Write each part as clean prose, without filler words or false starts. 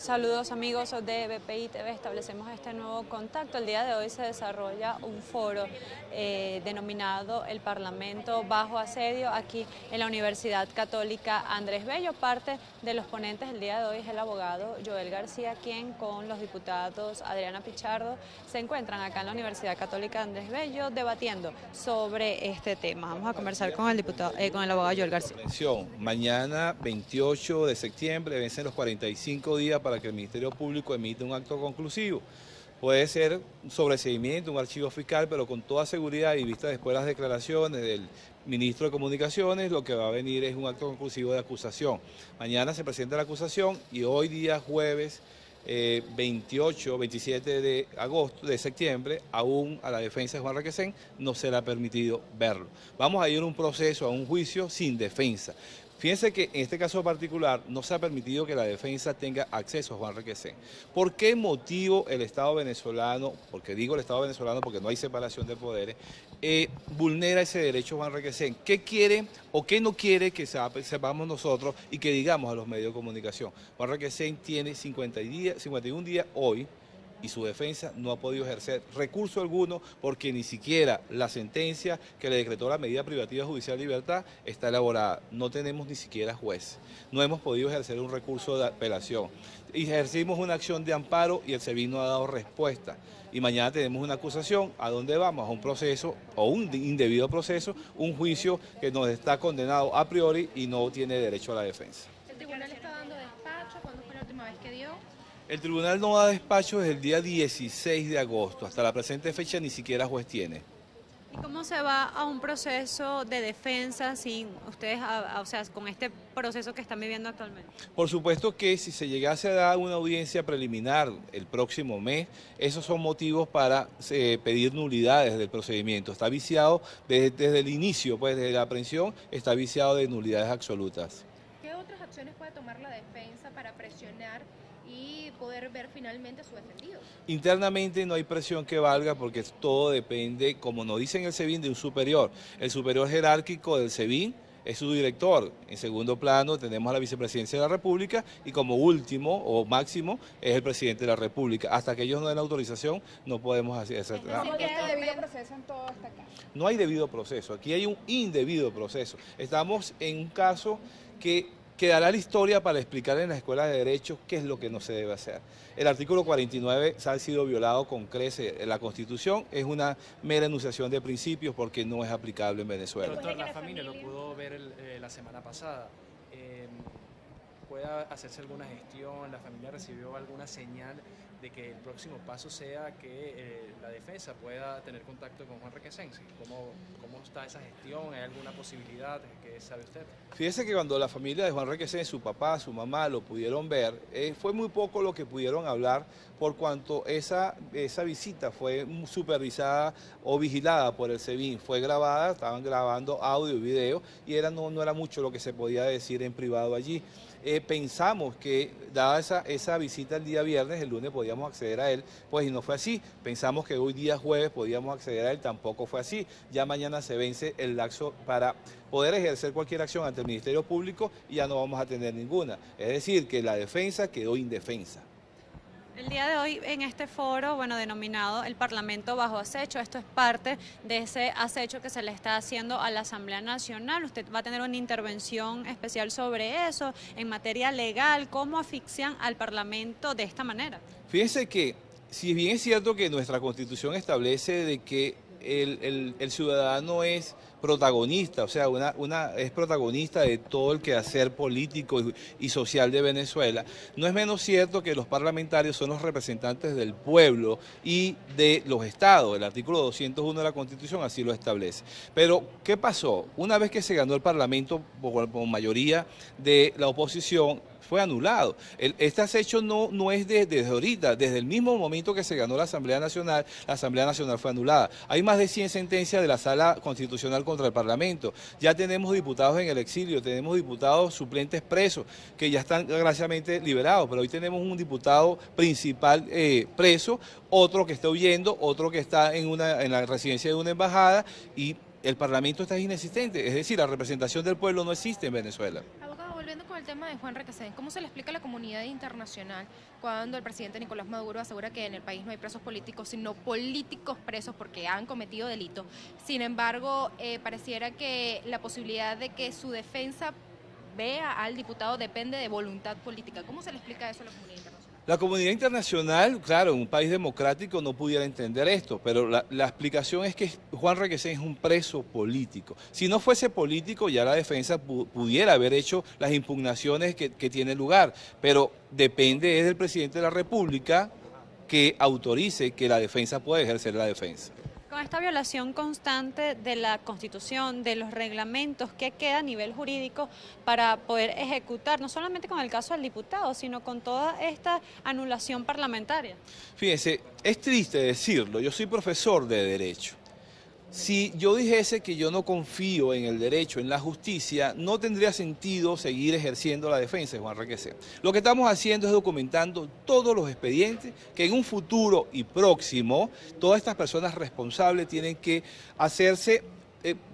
Saludos amigos de BPI TV, establecemos este nuevo contacto. El día de hoy se desarrolla un foro denominado El Parlamento bajo asedio aquí en la Universidad Católica Andrés Bello. Parte de los ponentes el día de hoy es el abogado Joel García, quien con los diputados Adriana Pichardo se encuentran acá en la Universidad Católica Andrés Bello debatiendo sobre este tema. Vamos a conversar con el abogado Joel García. Mañana 28 de septiembre vencen los 45 días para que el Ministerio Público emita un acto conclusivo. Puede ser un sobreseimiento, un archivo fiscal, pero con toda seguridad y vista después de las declaraciones del ministro de Comunicaciones, lo que va a venir es un acto conclusivo de acusación. Mañana se presenta la acusación y hoy día jueves 27 de septiembre, aún a la defensa de Juan Requesens no se le ha permitido verlo. Vamos a ir a un proceso, a un juicio sin defensa. Fíjense que en este caso particular no se ha permitido que la defensa tenga acceso a Juan Requesens. ¿Por qué motivo el Estado venezolano, porque digo el Estado venezolano porque no hay separación de poderes, vulnera ese derecho a Juan Requesens? ¿Qué quiere o qué no quiere que sepamos nosotros y que digamos a los medios de comunicación? Juan Requesens tiene 51 días hoy y su defensa no ha podido ejercer recurso alguno porque ni siquiera la sentencia que le decretó la medida privativa judicial de libertad está elaborada. No tenemos ni siquiera juez. No hemos podido ejercer un recurso de apelación. Y ejercimos una acción de amparo y el SEBIN no ha dado respuesta. Y mañana tenemos una acusación. ¿A dónde vamos? A un proceso o un indebido proceso, un juicio que nos está condenado a priori y no tiene derecho a la defensa. ¿El tribunal está dando despacho? ¿Cuándo fue la última vez que dio? El tribunal no da despacho desde el día 16 de agosto. Hasta la presente fecha ni siquiera juez tiene. ¿Y cómo se va a un proceso de defensa sin ustedes, o sea, con este proceso que están viviendo actualmente? Por supuesto que si se llegase a dar una audiencia preliminar el próximo mes, esos son motivos para pedir nulidades del procedimiento. Está viciado desde el inicio, pues desde la aprehensión, está viciado de nulidades absolutas. ¿Qué otras acciones puede tomar la defensa para presionar y poder ver finalmente a su defendido? Internamente no hay presión que valga porque todo depende, como nos dicen el SEBIN, de un superior. El superior jerárquico del SEBIN es su director. En segundo plano tenemos a la vicepresidencia de la República y como último o máximo es el presidente de la República. Hasta que ellos no den la autorización no podemos hacer nada. ¿No hay debido proceso en todo este caso? No hay debido proceso, aquí hay un indebido proceso. Estamos en un caso que quedará la historia para explicar en la Escuela de Derecho qué es lo que no se debe hacer. El artículo 49 ha sido violado con creces. La Constitución es una mera enunciación de principios porque no es aplicable en Venezuela. Doctor, la familia lo pudo ver la semana pasada. ¿Puede hacerse alguna gestión? ¿La familia recibió alguna señal de que el próximo paso sea que la defensa pueda tener contacto con Juan Requesens? ¿Cómo está esa gestión? ¿Hay alguna posibilidad? ¿Qué sabe usted? Fíjese que cuando la familia de Juan Requesens, su papá, su mamá, lo pudieron ver, fue muy poco lo que pudieron hablar por cuanto esa visita fue supervisada o vigilada por el SEBIN, fue grabada, estaban grabando audio y video y no era mucho lo que se podía decir en privado allí. Pensamos que dada esa visita el día viernes, el lunes podíamos acceder a él, pues y no fue así. Pensamos que hoy día jueves podíamos acceder a él, tampoco fue así. Ya mañana se vence el lapso para poder ejercer cualquier acción ante el Ministerio Público y ya no vamos a tener ninguna. Es decir, que la defensa quedó indefensa. El día de hoy en este foro, denominado el Parlamento bajo acecho, esto es parte de ese acecho que se le está haciendo a la Asamblea Nacional. Usted va a tener una intervención especial sobre eso, en materia legal, ¿cómo asfixian al Parlamento de esta manera? Fíjense que, si bien es cierto que nuestra Constitución establece de que el ciudadano es protagonista, o sea, es protagonista de todo el quehacer político y social de Venezuela, no es menos cierto que los parlamentarios son los representantes del pueblo y de los estados. El artículo 201 de la Constitución así lo establece. Pero, ¿qué pasó? Una vez que se ganó el Parlamento por mayoría de la oposición, fue anulado. Este acecho no es desde ahorita, desde el mismo momento que se ganó la Asamblea Nacional fue anulada. Hay más de 100 sentencias de la Sala Constitucional contra el Parlamento. Ya tenemos diputados en el exilio, tenemos diputados suplentes presos, que ya están graciosamente liberados, pero hoy tenemos un diputado principal preso, otro que está huyendo, otro que está en la residencia de una embajada y el Parlamento está inexistente. Es decir, la representación del pueblo no existe en Venezuela. Abogado, volviendo siguiendo con el tema de Juan Requesens, ¿cómo se le explica a la comunidad internacional cuando el presidente Nicolás Maduro asegura que en el país no hay presos políticos, sino políticos presos porque han cometido delitos? Sin embargo, pareciera que la posibilidad de que su defensa vea al diputado depende de voluntad política. ¿Cómo se le explica eso a la comunidad internacional? La comunidad internacional, claro, en un país democrático no pudiera entender esto, pero la explicación es que Juan Requesens es un preso político. Si no fuese político, ya la defensa pudiera haber hecho las impugnaciones que tiene lugar, pero depende del presidente de la República que autorice que la defensa pueda ejercer la defensa. Con esta violación constante de la Constitución, de los reglamentos, ¿qué queda a nivel jurídico para poder ejecutar, no solamente con el caso del diputado, sino con toda esta anulación parlamentaria? Fíjense, es triste decirlo, yo soy profesor de Derecho. Si yo dijese que yo no confío en el derecho, en la justicia, no tendría sentido seguir ejerciendo la defensa de Juan Requesens. Lo que estamos haciendo es documentando todos los expedientes que en un futuro y próximo todas estas personas responsables tienen que hacerse,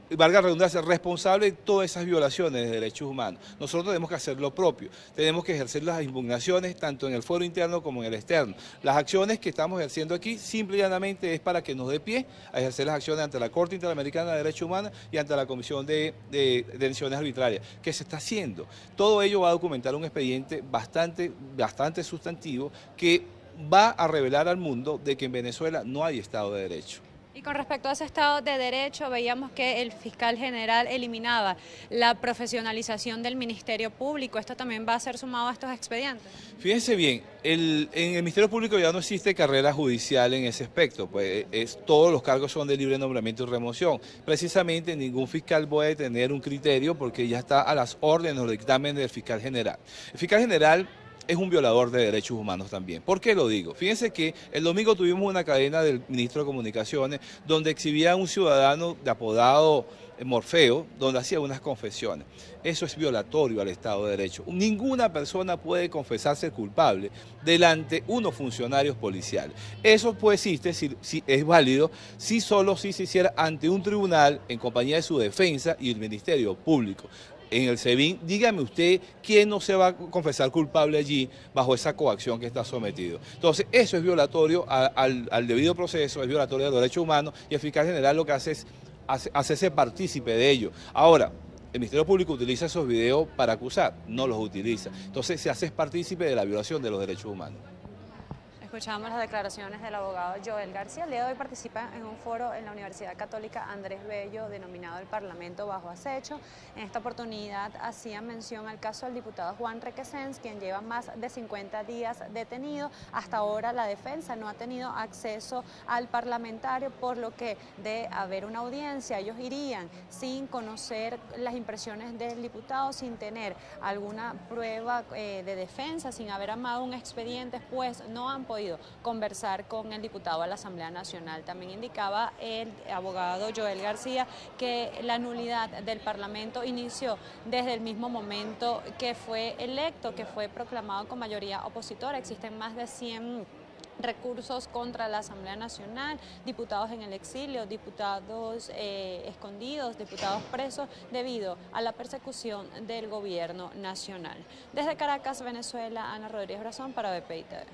valga la redundancia, responsable de todas esas violaciones de derechos humanos. Nosotros tenemos que hacer lo propio, tenemos que ejercer las impugnaciones tanto en el foro interno como en el externo. Las acciones que estamos ejerciendo aquí simple y llanamente es para que nos dé pie a ejercer las acciones ante la Corte Interamericana de Derechos Humanos y ante la Comisión de Detenciones Arbitrarias. ¿Qué se está haciendo? Todo ello va a documentar un expediente bastante sustantivo que va a revelar al mundo de que en Venezuela no hay Estado de Derecho. Y con respecto a ese Estado de Derecho, veíamos que el fiscal general eliminaba la profesionalización del Ministerio Público. ¿Esto también va a ser sumado a estos expedientes? Fíjense bien, en el Ministerio Público ya no existe carrera judicial en ese aspecto, pues todos los cargos son de libre nombramiento y remoción. Precisamente ningún fiscal puede tener un criterio porque ya está a las órdenes o dictámenes del fiscal general. El fiscal general es un violador de derechos humanos también. ¿Por qué lo digo? Fíjense que el domingo tuvimos una cadena del ministro de Comunicaciones donde exhibía a un ciudadano de apodado Morfeo, donde hacía unas confesiones. Eso es violatorio al Estado de Derecho. Ninguna persona puede confesarse culpable delante de unos funcionarios policiales. Eso pues existe, si es válido, si solo si se hiciera ante un tribunal en compañía de su defensa y el Ministerio Público. En el SEBIN, dígame usted quién no se va a confesar culpable allí bajo esa coacción que está sometido. Entonces, eso es violatorio al debido proceso, es violatorio de los derechos humanos y el fiscal general lo que hace es hacerse partícipe de ello. Ahora, el Ministerio Público utiliza esos videos para acusar, no los utiliza. Entonces, se hace partícipe de la violación de los derechos humanos. Escuchamos las declaraciones del abogado Joel García. El día de hoy participa en un foro en la Universidad Católica Andrés Bello, denominado el Parlamento bajo acecho. En esta oportunidad hacía mención al caso del diputado Juan Requesens, quien lleva más de 50 días detenido. Hasta ahora la defensa no ha tenido acceso al parlamentario, por lo que de haber una audiencia, ellos irían sin conocer las impresiones del diputado, sin tener alguna prueba de defensa, sin haber armado un expediente, pues no han podido conversar con el diputado a la Asamblea Nacional. También indicaba el abogado Joel García que la nulidad del Parlamento inició desde el mismo momento que fue electo, que fue proclamado con mayoría opositora. Existen más de 100 recursos contra la Asamblea Nacional, diputados en el exilio, diputados escondidos, diputados presos debido a la persecución del gobierno nacional. Desde Caracas, Venezuela, Ana Rodríguez Brazón para BPI TV.